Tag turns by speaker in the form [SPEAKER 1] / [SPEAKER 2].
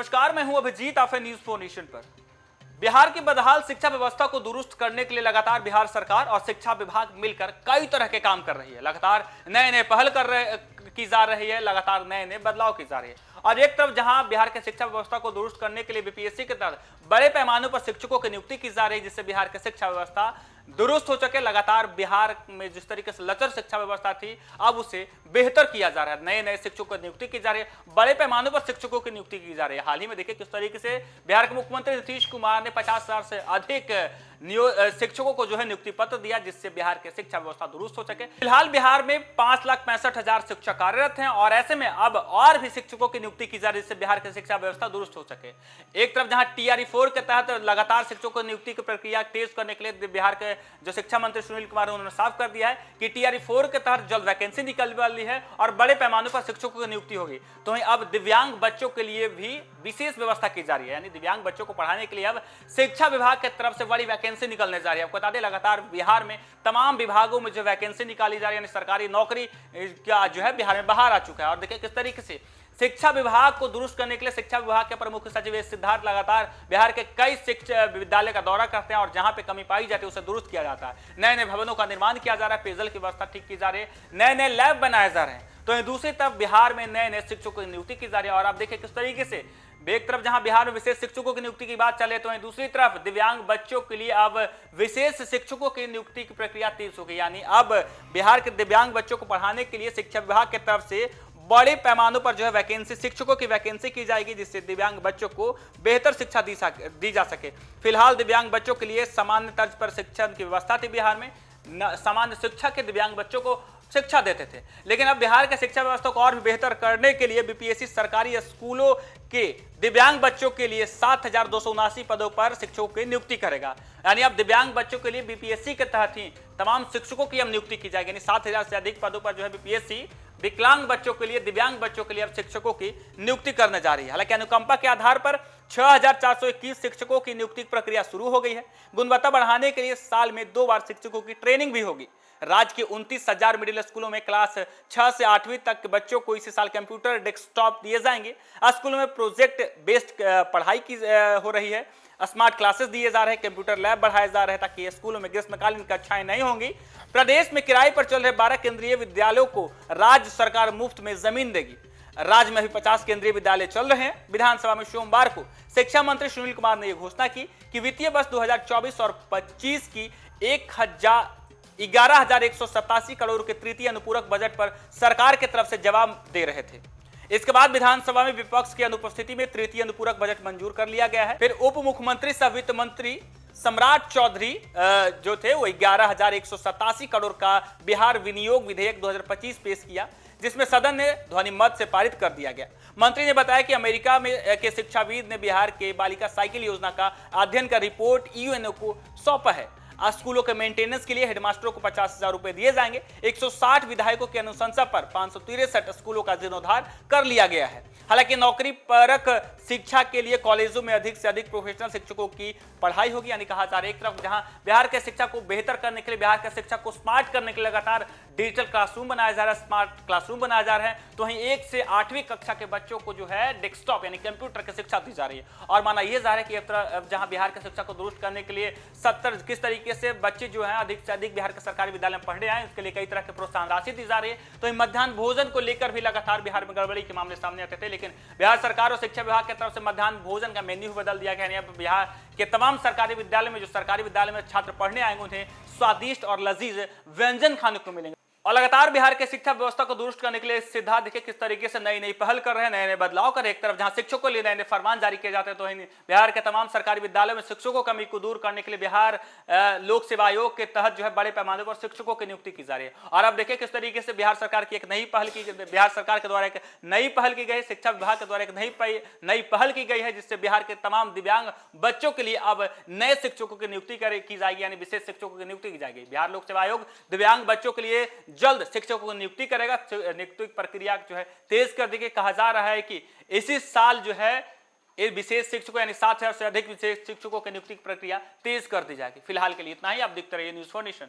[SPEAKER 1] नमस्कार, मैं हूं अभिजीत, आप हैं न्यूज़ फॉर नेशन पर। बिहार की बदहाल शिक्षा व्यवस्था को दुरुस्त करने के लिए लगातार बिहार सरकार और शिक्षा विभाग मिलकर कई तरह के काम कर रही है। लगातार नए नए पहल की जा रही है, लगातार नए नए बदलाव की जा रही है। और एक तरफ जहां बिहार के शिक्षा व्यवस्था को दुरुस्त करने के लिए बीपीएससी के तहत बड़े पैमाने पर शिक्षकों की नियुक्ति की जा रही है, जिससे बिहार की शिक्षा व्यवस्था दुरुस्त हो सके। लगातार बिहार में जिस तरीके से लचर शिक्षा व्यवस्था थी, अब उसे बेहतर किया जा रहा है। नए नए शिक्षकों की नियुक्ति की जा रही है, बड़े पैमाने पर शिक्षकों की नियुक्ति की जा रही है। हाल ही में देखिए किस तरीके से बिहार के मुख्यमंत्री नीतीश कुमार ने 50,000 से अधिक शिक्षकों को जो है नियुक्ति पत्र दिया, जिससे बिहार की शिक्षा व्यवस्था दुरुस्त हो सके। फिलहाल बिहार में 5,65,000 शिक्षक कार्यरत हैं और ऐसे में अब और भी शिक्षकों की नियुक्ति की जा रही है, जिससे बिहार की शिक्षा व्यवस्था दुरुस्त हो सके। एक तरफ जहां टीआरई 4 के तहत लगातार शिक्षकों की नियुक्ति की प्रक्रिया तेज करने के लिए बिहार के जो शिक्षा मंत्री सुनील कुमार उन्होंने साफ कर दिया है कि टीआरई 4 के तहत जल्द वैकेंसी निकलने वाली है और बड़े पैमाने पर शिक्षकों की नियुक्ति होगी। तो वहीं अब दिव्यांग बच्चों के लिए भी विशेष व्यवस्था की जा रही है, यानी दिव्यांग बच्चों को पढ़ाने के लिए अब शिक्षा विभाग की तरफ से बड़ी वैकेंसी निकलने जा रही है। आपको बता दें, लगातार बिहार में तमाम विभागों में जो वैकेंसी निकाली जा रही है, यानी सरकारी नौकरी का जो है बिहार में बाहर आ चुका है। और देखिए किस तरीके से शिक्षा विभाग को दुरुस्त करने के लिए शिक्षा विभाग के प्रमुख सचिव एस सिद्धार्थ लगातार बिहार के कई शिक्षा विद्यालय का दौरा करते हैं और जहां पे कमी पाई जाती है उसे दुरुस्त किया जाता है। नए नए भवनों का निर्माण किया जा रहा है, पेयजल की व्यवस्था ठीक की जा रही है, नए नए लैब बनाए जा रहे हैं। तो दूसरी तरफ बिहार में नए नए शिक्षकों की नियुक्ति की जा रही है। और आप देखिए किस तरीके से एक तरफ जहां बिहार में विशेष शिक्षकों की नियुक्ति की बात चले, तो दूसरी तरफ दिव्यांग बच्चों के लिए अब विशेष शिक्षकों की नियुक्ति की प्रक्रिया तेज हो गई। यानी अब बिहार के दिव्यांग बच्चों को पढ़ाने के लिए शिक्षा विभाग की तरफ से बड़े पैमानों पर जो है वैकेंसी, शिक्षकों की वैकेंसी की जाएगी, जिससे दिव्यांग बच्चों को बेहतर शिक्षा दी जा सके। फिलहाल दिव्यांग बच्चों के लिए सामान्य तर्ज पर शिक्षा की व्यवस्था थी बिहार में, सामान्य शिक्षा के दिव्यांग बच्चों को शिक्षा देते थे। लेकिन अब बिहार के शिक्षा व्यवस्था को और भी बेहतर करने के लिए बीपीएससी सरकारी स्कूलों के दिव्यांग बच्चों के लिए 7,279 पदों पर शिक्षकों की नियुक्ति करेगा। यानी अब दिव्यांग बच्चों के लिए बीपीएससी के तहत ही तमाम शिक्षकों की अब नियुक्ति की जाएगी। यानी 7,000 से अधिक पदों पर जो है बीपीएससी विकलांग बच्चों के लिए, दिव्यांग बच्चों के लिए अब शिक्षकों की नियुक्ति करने जा रही है। हालांकि अनुकंपा के आधार पर 6,421 शिक्षकों की नियुक्ति प्रक्रिया शुरू हो गई है। गुणवत्ता बढ़ाने के लिए साल में 2 बार शिक्षकों की ट्रेनिंग भी होगी। राज्य के 29,000 मिडिल स्कूलों में क्लास 6 से 8वीं तक के बच्चों को इसी साल कंप्यूटर डेस्कटॉप दिए जाएंगे। स्कूलों में प्रोजेक्ट बेस्ड पढ़ाई की हो रही है, स्मार्ट क्लासेस दिए जा रहे हैं, कंप्यूटर लैब बढ़ाए जा रहे हैं ताकि स्कूलों में ग्रीष्मकालीन कक्षाएं नहीं होंगी। प्रदेश में किराए पर चल रहे 12 केंद्रीय विद्यालयों को राज्य सरकार मुफ्त में जमीन देगी। राज्य में अभी 50 केंद्रीय विद्यालय चल रहे हैं। विधानसभा में सोमवार को शिक्षा मंत्री सुनील कुमार ने यह घोषणा की कि वित्तीय वर्ष 2024 और 25 की 11,187 करोड़ के तृतीय अनुपूरक बजट पर सरकार की तरफ से जवाब दे रहे थे। इसके बाद विधानसभा में विपक्ष की अनुपस्थिति में तृतीय अनुपूरक बजट मंजूर कर लिया गया है। फिर उप मुख्यमंत्री सह वित्त मंत्री सम्राट चौधरी जो थे वो 11,187 करोड़ का बिहार विनियोग विधेयक 2025 पेश किया, जिसमें सदन ने ध्वनि मत से पारित कर दिया गया। मंत्री ने बताया कि अमेरिका में के शिक्षाविद ने बिहार के बालिका साइकिल योजना का अध्ययन कर रिपोर्ट यूएनओ को सौंपा है। स्कूलों के मेंटेनेंस के लिए हेडमास्टरों को 50,000 रुपए दिए जाएंगे। 160 विधायकों की अनुशंसा पर 563 स्कूलों का जीर्णोद्धार कर लिया गया है। हालांकि नौकरी परक शिक्षा के लिए कॉलेजों में अधिक से अधिक प्रोफेशनल शिक्षकों की पढ़ाई होगी। यानी कहा जा रहा है एक तरफ जहां बिहार के शिक्षा को बेहतर करने के लिए, बिहार के शिक्षा को स्मार्ट करने के लिए लगातार डिजिटल क्लासरूम बनाया जा रहा है, स्मार्ट क्लासरूम बनाया जा रहा है, तो वहीं 1 से 8वीं कक्षा के बच्चों को जो है डेस्कटॉप यानी कंप्यूटर की शिक्षा दी जा रही है। और माना यह जा रहा है कि अब जहां बिहार की शिक्षा को दुरुस्त करने के लिए 70 किस तरीके से बच्चे जो हैं अधिक से अधिक बिहार के सरकारी विद्यालय में पढ़ने आए, उसके लिए कई तरह के प्रोत्साहन राशि दी जा रही है। तो मध्याह्न भोजन को लेकर भी लगातार बिहार में गड़बड़ी के मामले सामने आते थे, लेकिन बिहार सरकार और शिक्षा विभाग की तरफ से मध्याह्न भोजन का मेन्यू बदल दिया गया है। अब बिहार के तमाम सरकारी विद्यालय में जो सरकारी विद्यालय में छात्र पढ़ने आएंगे उन्हें स्वादिष्ट और लजीज व्यंजन खाने को मिलेंगे। और लगातार बिहार के शिक्षा व्यवस्था को दुरुस्त करने के लिए सिद्धार्थ देखिए किस तरीके से नई नई पहल कर रहे हैं, नए नए बदलाव कर रहे हैं। एक तरफ जहां शिक्षकों के लिए नए नए फरमान जारी किए जाते हैं, तो बिहार के तमाम सरकारी विद्यालयों में शिक्षकों की कमी को दूर करने के लिए बिहार लोक सेवा आयोग के तहत जो है बड़े पैमाने पर शिक्षकों की नियुक्ति की जा रही है। और अब देखिए किस तरीके से बिहार सरकार की एक नई पहल की, बिहार सरकार के द्वारा एक नई पहल की गई, शिक्षा विभाग के द्वारा एक नई पहल की गई है, जिससे बिहार के तमाम दिव्यांग बच्चों के लिए अब नए शिक्षकों की नियुक्ति की जाएगी, यानी विशेष शिक्षकों की नियुक्ति की जाएगी। बिहार लोक सेवा आयोग दिव्यांग बच्चों के लिए जल्द शिक्षकों नियुक्ति करेगा। नियुक्ति प्रक्रिया जो है तेज कर दी गई। कहा जा रहा है कि इसी साल जो है विशेष शिक्षकों यानी 7,000 से अधिक विशेष शिक्षकों की नियुक्ति की प्रक्रिया तेज कर दी जाएगी। फिलहाल के लिए इतना ही। आप देखते रहिए न्यूज़ फॉर नेशन।